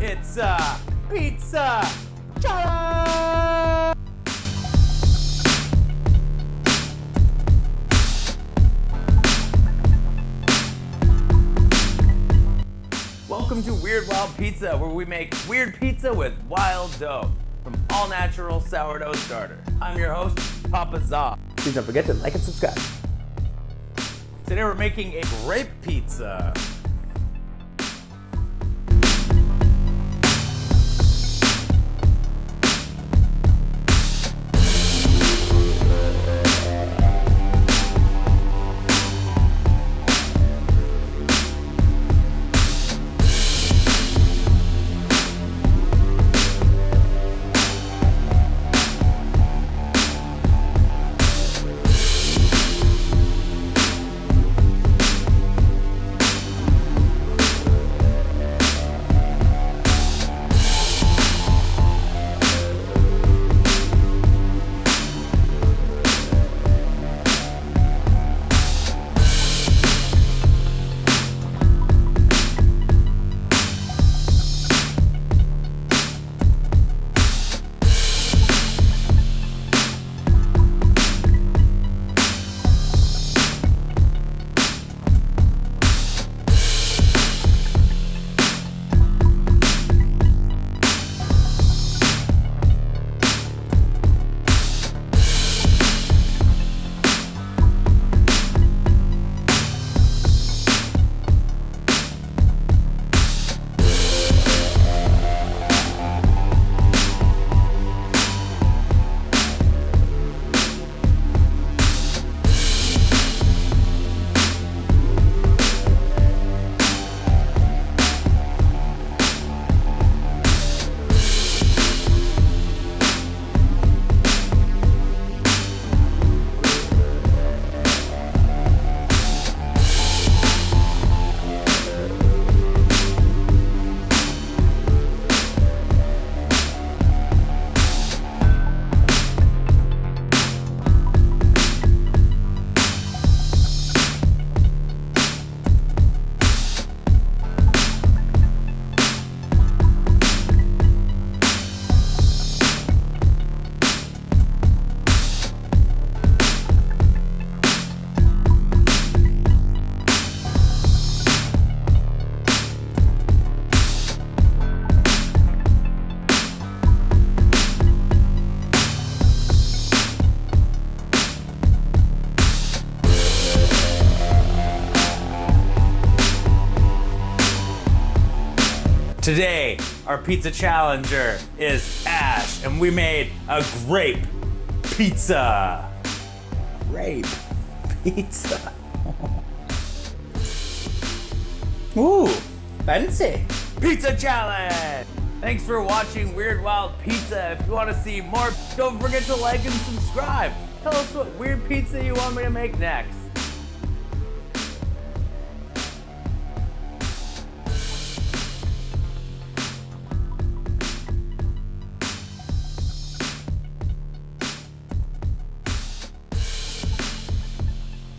It's a pizza challenge! Welcome to Weird Wild Pizza, where we make weird pizza with wild dough from all-natural sourdough starter. I'm your host, Papa Za. Please don't forget to like and subscribe. Today we're making a grape pizza. Today, our pizza challenger is Ash, and we made a grape pizza. Grape pizza. Ooh, fancy. Pizza challenge! Thanks for watching Weird Wild Pizza. If you want to see more, don't forget to like and subscribe. Tell us what weird pizza you want me to make next.